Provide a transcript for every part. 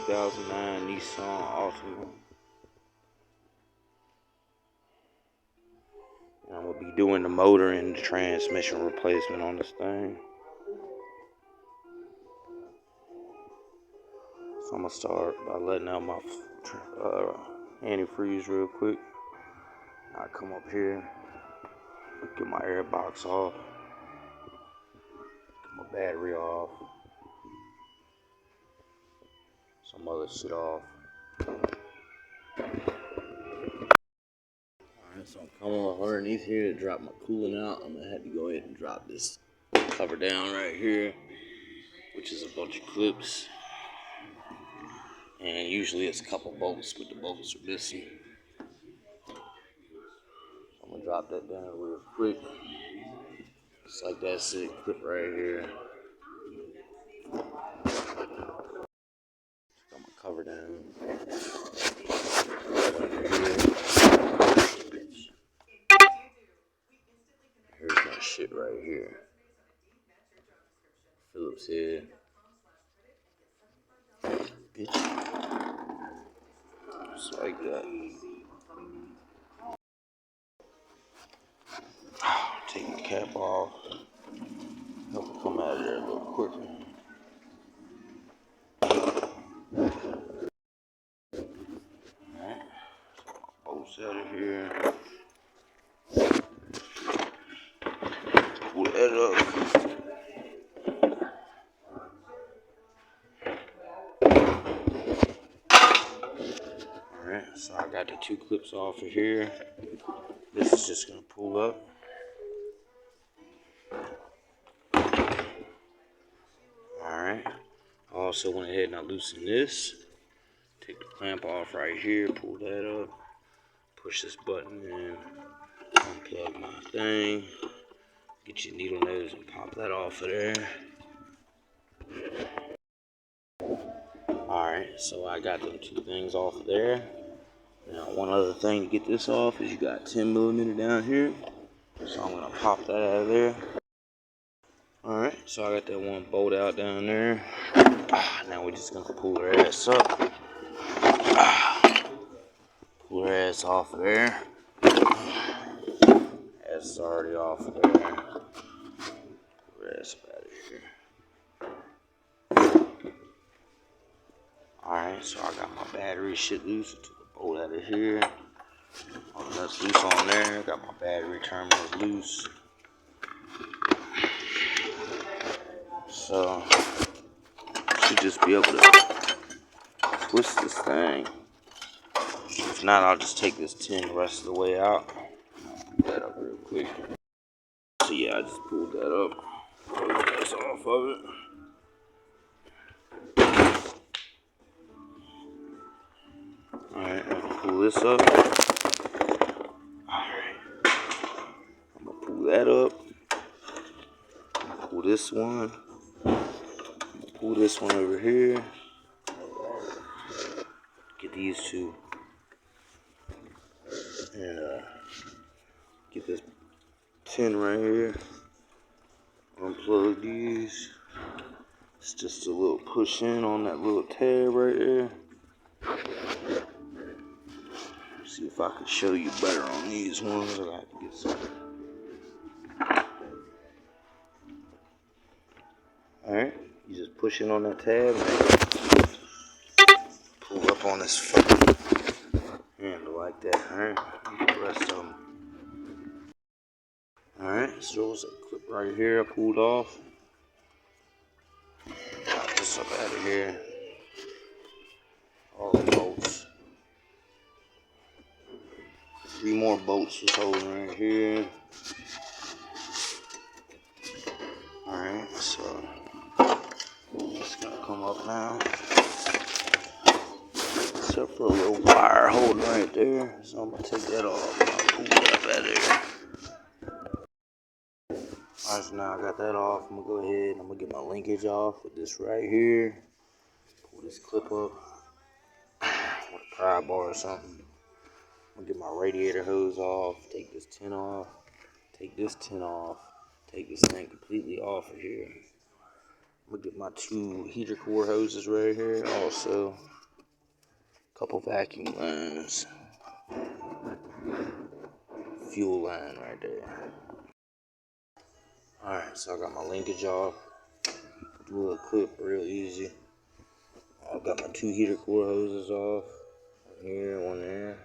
2009 Nissan Altima. And I'm going to be doing the motor and the transmission replacement on this thing. So I'm going to start by letting out my antifreeze real quick. I come up here, get my air box off, get my battery off, some other shit off. Alright, so I'm coming up underneath here to drop my coolant out. I'm going to have to go ahead and drop this cover down right here, which is a bunch of clips. And usually it's a couple bolts, but the bolts are missing. I'm going to drop that down real quick. Just like that's it, clip right here. Got my cover down. Here's my shit right here. Phillips head. Bitch. Just like that. Take the cap off. Help it come out of there a little quicker. Alright. Bolts out of here. Pull that up. Alright, so I got the two clips off of here. This is just gonna pull up. Alright. I also went ahead and I loosened this. Take the clamp off right here, pull that up. Push this button in. Unplug my thing. Get your needle nose and pop that off of there. Alright, so I got them two things off of there. Now, one other thing to get this off is you got 10mm down here. So I'm going to pop that out of there. Alright, so I got that one bolt out down there. Now we're just going to pull her ass up. Pull her ass off of there. Ass is already off of there. Pull her ass out of here. Alright, so I got my battery shit loose. I took the bolt out of here. All the nuts loose on there. Got my battery terminals loose. So, should just be able to twist this thing. If not, I'll just take this tin the rest of the way out. Pull that up real quick. So yeah, I just pulled that up. Pull this off of it. Alright, I'm gonna pull this up. Alright. I'm gonna pull that up. Pull this one. Pull this one over here. Get these two. And get this tin right here. Unplug these. It's just a little push in on that little tab right there. See if I can show you better on these ones. I have to get some. Alright, you just push in on that tab and pull up on this fucking handle like that. Alright, get the rest of them. Alright, so there's a clip right here I pulled off. Got this up out of here. All the bolts. 3 more bolts was holding right here. Alright, so it's gonna come up now. Except for a little wire holding right there. So I'm gonna take that off. I'll pull it up out of there. Alright, so now I got that off. I'm gonna go ahead and I'm gonna get my linkage off with this right here. Pull this clip up with a pry bar or something. I'm gonna get my radiator hose off, take this tin off, take this tin off, take this thing completely off of here. I'm gonna get my 2 heater core hoses right here. Also, a couple vacuum lines. Fuel line right there. Alright, so I got my linkage off. Do a clip real easy. I got my 2 heater core hoses off. One here, one there.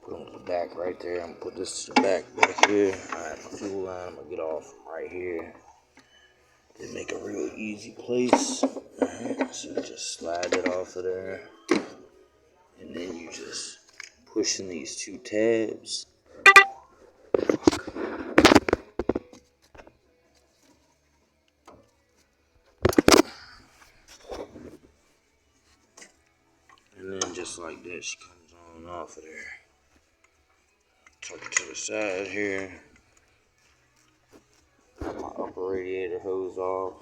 Put them to the back right there. I'm gonna put this to the back here. Alright, my fuel line I'm gonna get off right here. Then make a real easy place. Alright, so you just slide it off of there. And then you just push in these 2 tabs. And then just like that, she comes on and off of there. Tuck it to the side here. Got my upper radiator hose off,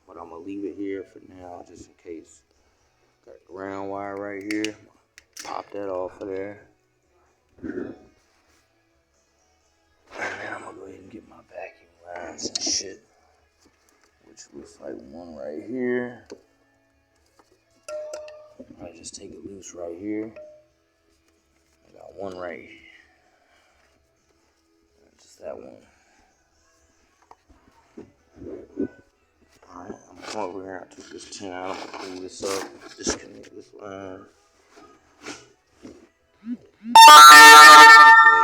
but I'm gonna leave it here for now just in case. Got the ground wire right here. Pop that off of there. And then I'm gonna go ahead and get my vacuum lines and shit, which looks like one right here. I just take it loose right here. I got one right here. Just that one. Alright, I'm gonna come over here. I took this tin out. I'm gonna pull this up. Disconnect this line. Go ahead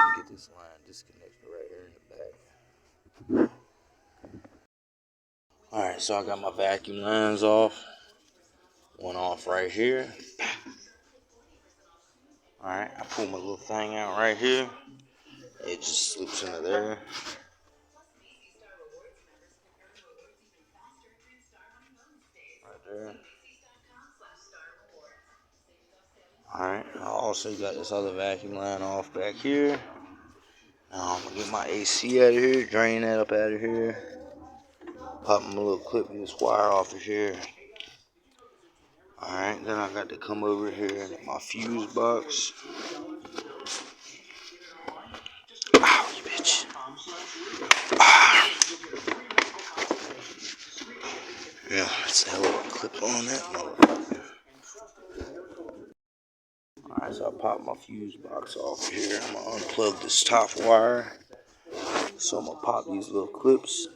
and get this line disconnected right here in the back. Alright, so I got my vacuum lines off. One off right here. Alright, I pull my little thing out right here. It just slips into there. Right there. Alright, I also got this other vacuum line off back here. Now I'm gonna get my AC out of here, drain that up out of here. Pop my little clip in this wire off of here. Alright, then I got to come over here and get my fuse box. Ow, you bitch. Ah. Yeah, that's a hell of a clip on that motherfucker. Alright, so I popped my fuse box off here. I'm gonna unplug this top wire. So I'm gonna pop these little clips.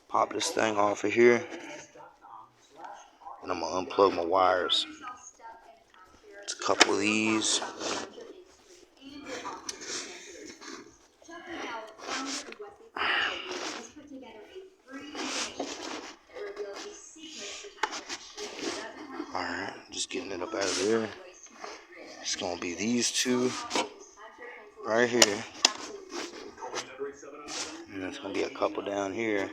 Pop this thing off of here. And I'm gonna unplug my wires. It's a couple of these. Alright, just getting it up out of there. It's gonna be these 2 right here. And there's gonna be a couple down here.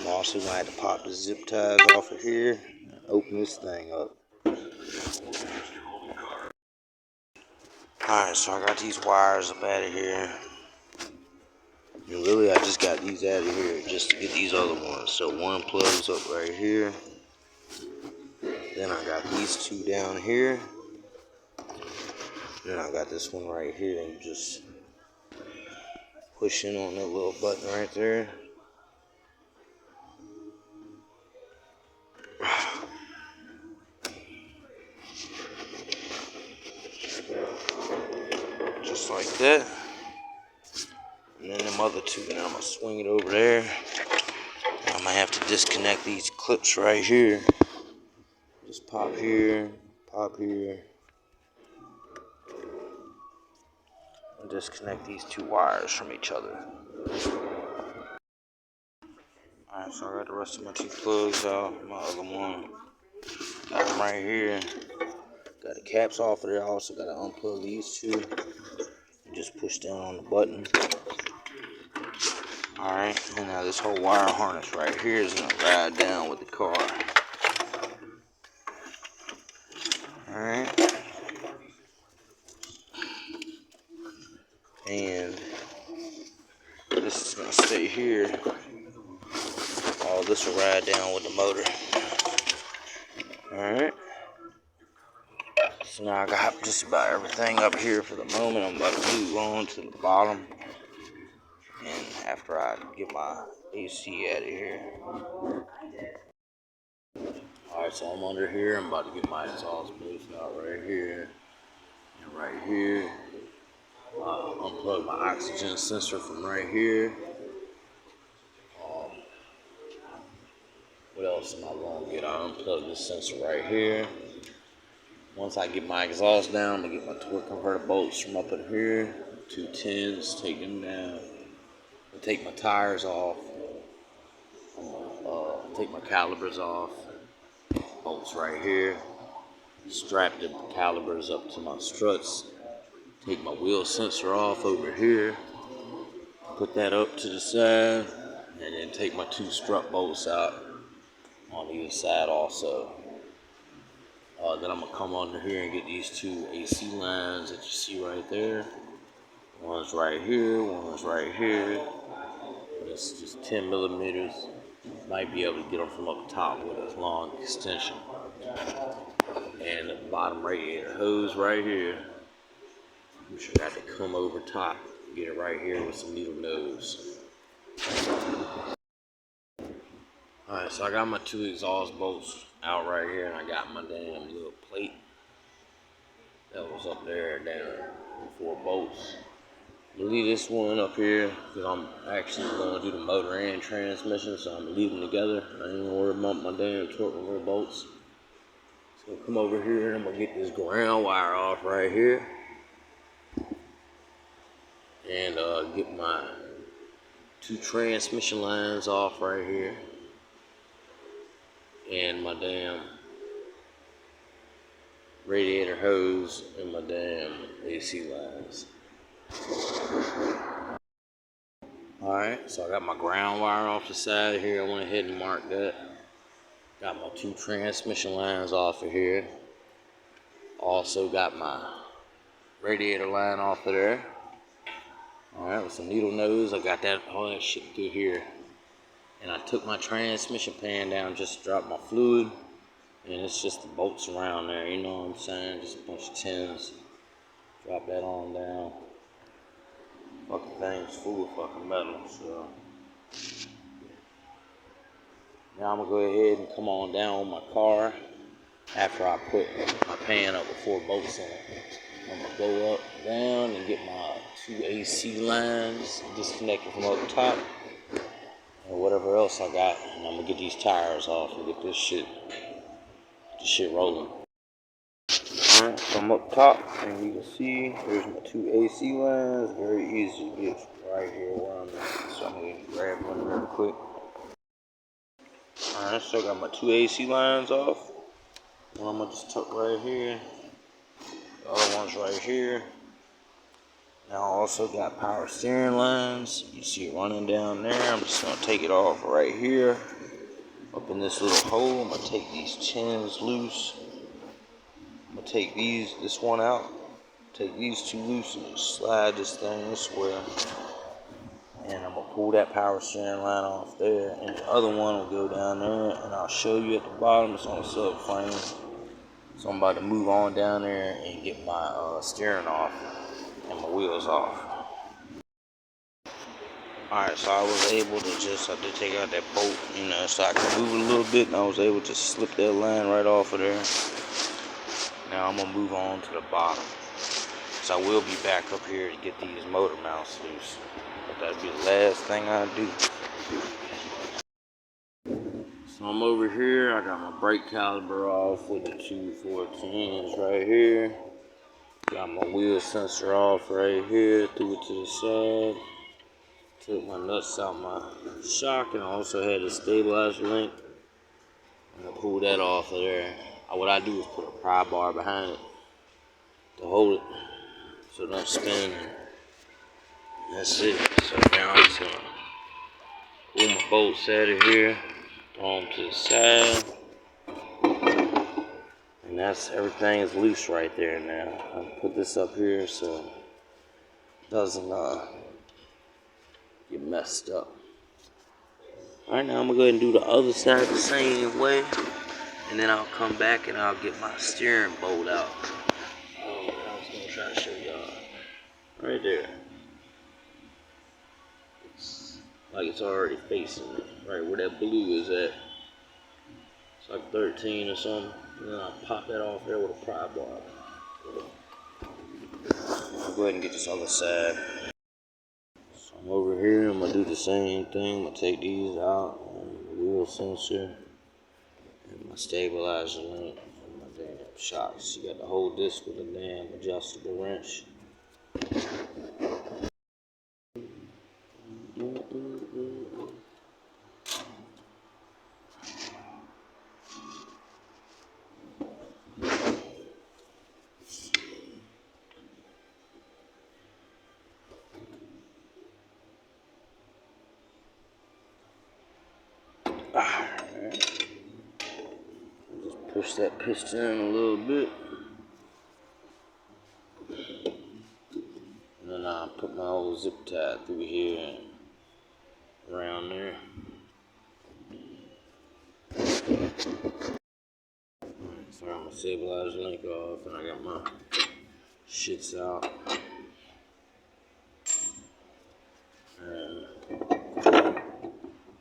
I'm also gonna have to pop the zip ties off of here and open this thing up. Alright, so I got these wires up out of here. And really, I just got these out of here just to get these other ones. So one plugs up right here. Then I got these 2 down here. Then I got this one right here. And you just push in on that little button right there. Just like that. And then them other 2, and I'm gonna swing it over there. I'm gonna have to disconnect these clips right here. Just pop here, and disconnect these 2 wires from each other. Alright, so I got the rest of my 2 plugs out. My other one, got them right here. Got the caps off of there. I also got to unplug these 2. And just push down on the button. Alright, and now this whole wire harness right here is gonna ride down with the car. Alright. And this is gonna stay here. All this will ride down with the motor. Alright. So now I got just about everything up here for the moment. I'm about to move on to the bottom. And after I get my AC out of here. Alright, so I'm under here. I'm about to get my exhaust boost out right here and right here. Unplug my oxygen sensor from right here. What else am I going to get? I unplug this sensor right here. Once I get my exhaust down, I'm going to get my torque converter bolts from up in here. 210s, take them down. I'll take my tires off. I'm going to take my calipers off. Bolts right here. Strap the calipers up to my struts. Take my wheel sensor off over here. Put that up to the side. And then take my 2 strut bolts out on either side also. Then I'm going to come under here and get these 2 AC lines that you see right there. One's right here, one's right here. It's just 10 millimeters. Might be able to get them from up top with a long extension. And the bottom radiator hose right here. I'm sure I have to come over top, get it right here with some needle nose. Alright, so I got my 2 exhaust bolts out right here, and I got my damn little plate that was up there down 4 bolts. I'm leave this one up here because I'm actually going to do the motor and transmission, so I'm leaving them together. I ain't gonna worry about my damn torque converter bolts. So come over here and I'm gonna get this ground wire off right here, and get my 2 transmission lines off right here, and my damn radiator hose and my damn AC lines. Alright, so I got my ground wire off the side here. I went ahead and marked that. Got my 2 transmission lines off of here. Also got my radiator line off of there. Alright, with some needle nose, I got that all that shit through here. And I took my transmission pan down just to drop my fluid. And it's just the bolts around there, you know what I'm saying? Just a bunch of tins. Drop that on down. Fucking thing's full of fucking metal, so. Now I'm gonna go ahead and come on down with my car. After I put my pan up with 4 bolts in it, I'm gonna go up, down, and get my 2 AC lines disconnected from up top. And whatever else I got, and I'm gonna get these tires off and get this shit rolling. Alright, so I'm up top, and you can see there's my 2 AC lines. Very easy to get right here where I'm at. So I'm gonna grab one real quick. Alright, so I got my 2 AC lines off. One I'm gonna just tuck right here. The other one's right here. Now I also got power steering lines. You see it running down there. I'm just gonna take it off right here. Up in this little hole, I'm gonna take these chins loose. I'm gonna take this one out. Take these 2 loose and just slide this thing this way. And I'm gonna pull that power steering line off there. And the other one will go down there, and I'll show you at the bottom. It's on a subframe. So I'm about to move on down there and get my steering off and my wheels off. Alright, so I was able to I did take out that bolt, you know, so I could move it a little bit, and I was able to slip that line right off of there. Now I'm going to move on to the bottom. So I will be back up here to get these motor mounts loose. But that'll be the last thing I do. So I'm over here, I got my brake caliper off with the 2 410s right here. Got my wheel sensor off right here, threw it to the side. Took my nuts out my shock, and I also had a stabilizer link. And I pulled that off of there. What I do is put a pry bar behind it to hold it so it don't spin. And that's it. So now I'm just gonna pull my bolts out of here, throw them to the side. And that's everything is loose right there now. I'll put this up here so it doesn't get messed up. Alright, now I'm gonna go ahead and do the other side the same way, and then I'll come back and I'll get my steering bolt out. I was gonna try to show y'all right there. It's like it's already facing me, right where that blue is at. It's like 13 or something. And then I'll pop that off there with a pry bar. I'll go ahead and get this other side. So I'm over here, I'm gonna do the same thing. I'm gonna take these out, the wheel sensor, and my stabilizer link, and my damn shocks. You got to hold this with a damn adjustable wrench. Alright. Just push that piston in a little bit. And then I'll put my old zip tie through here and around there. So I'm gonna stabilize the link off, and I got my shits out. And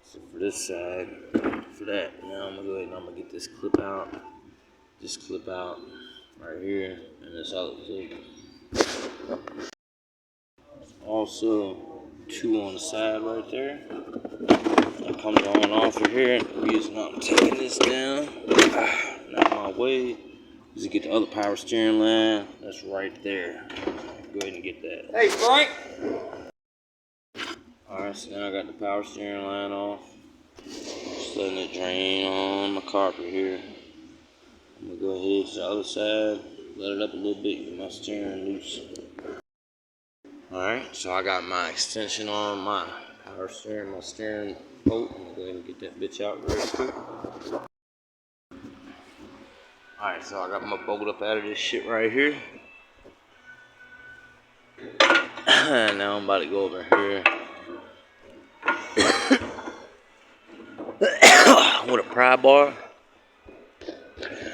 so for this side, for that, now I'm gonna go ahead and I'm gonna get this clip out right here, and this other clip. Also, two on the side right there. That comes on off of here. The reason I'm taking this down, not my way, is to get the other power steering line. That's right there. Go ahead and get that. Hey, Frank! Alright, so now I got the power steering line off. Just letting it drain on my carpet here. I'm gonna go ahead to the other side, let it up a little bit, get my steering loose. Alright, so I got my extension on my power steering, my steering bolt. I'm gonna go ahead and get that bitch out real quick. Alright, so I got my bolt up out of this shit right here. Now I'm about to go over here with a pry bar.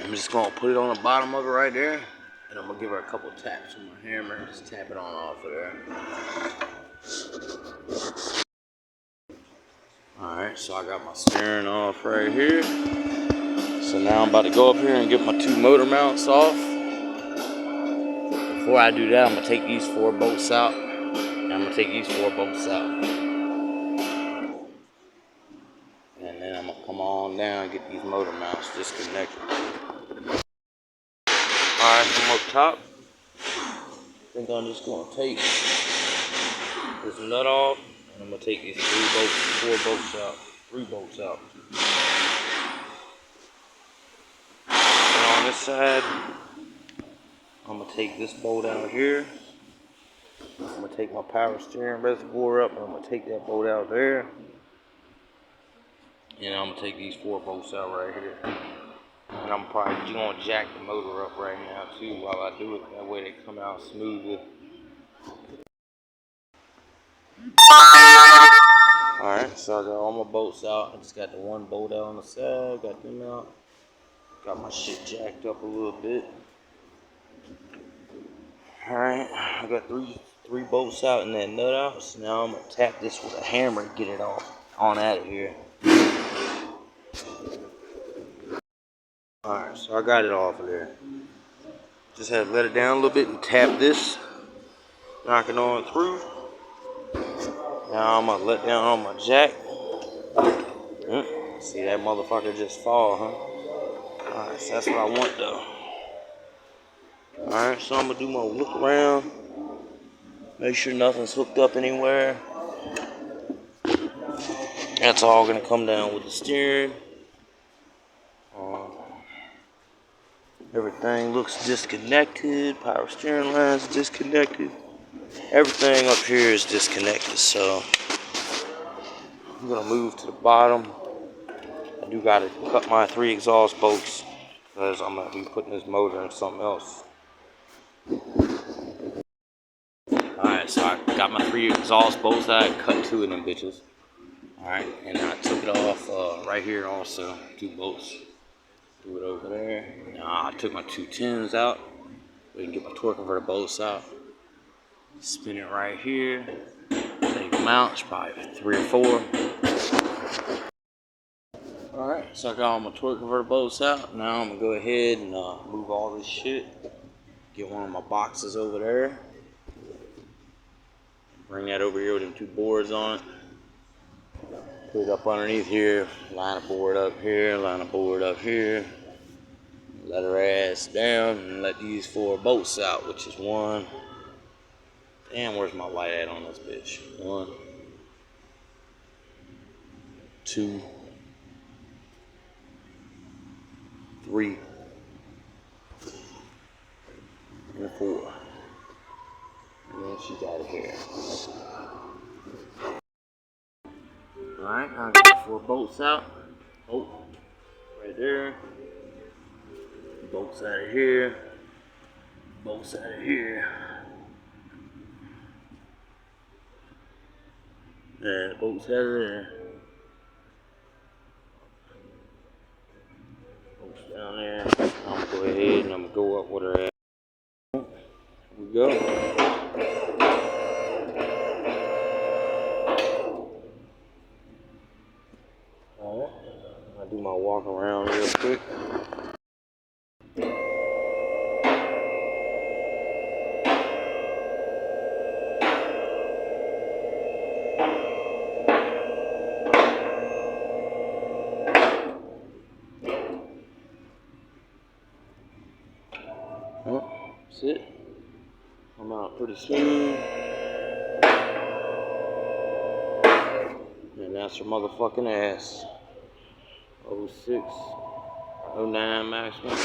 I'm just gonna put it on the bottom of it right there, and I'm gonna give her a couple taps with my hammer. Just tap it on off of there. Alright, so I got my steering off right here. So now I'm about to go up here and get my two motor mounts off. Before I do that, I'm gonna take these four bolts out. And then I'm gonna come on down and get these motor mounts disconnected. Alright, from up top, I think I'm just gonna take this nut off, and I'm gonna take these three bolts out. And on this side, I'm gonna take this bolt out here. I'm gonna take my power steering reservoir up, and I'm gonna take that bolt out there. And I'm gonna take these four bolts out right here. And I'm probably gonna jack the motor up right now too while I do it. That way they come out smoothly. Alright, so I got all my bolts out. I just got the one bolt out on the side, got them out. Got my shit jacked up a little bit. Alright, I got three bolts out and that nut out. So now I'm gonna tap this with a hammer to get it on out of here. Alright, so I got it off of there. Just had to let it down a little bit and tap this. Knock it on through. Now I'm gonna let down on my jack. See that motherfucker just fall, huh? Alright, so that's what I want though. Alright, so I'm gonna do my look around. Make sure nothing's hooked up anywhere. That's all gonna come down with the steering. Everything looks disconnected. Power steering line's disconnected. Everything up here is disconnected, so I'm gonna move to the bottom. I do gotta cut my 3 exhaust bolts because I'm gonna be putting this motor in something else. Alright, so I got my 3 exhaust bolts. I cut 2 of them bitches. Alright, and I took it off right here also. 2 bolts. Do it over there. Now I took my 2 tins out. We can get my torque converter bolts out. Spin it right here. Take them out. It's probably 3 or 4. Alright, So I got all my torque converter bolts out. Now I'm gonna go ahead and move all this shit. Get one of my boxes over there. Bring that over here with them two boards on it. Put it up underneath here. Line a board up here. Line a board up here. Let her ass down and let these 4 bolts out, which is 1. Damn, where's my light at on this bitch? 1, 2, 3, and 4. And then she's out of here. Alright, I got the 4 bolts out. Oh, right there. Bolts out of here. Bolts out of here. Yeah, bolts out of there. Bolts down there. I'm gonna go ahead and I'm gonna go up with her ass. Here we go. Alright, I'll do my walk around real quick. Well, that's it. I'm out pretty smooth. And that's her motherfucking ass. 06, 09 maximum.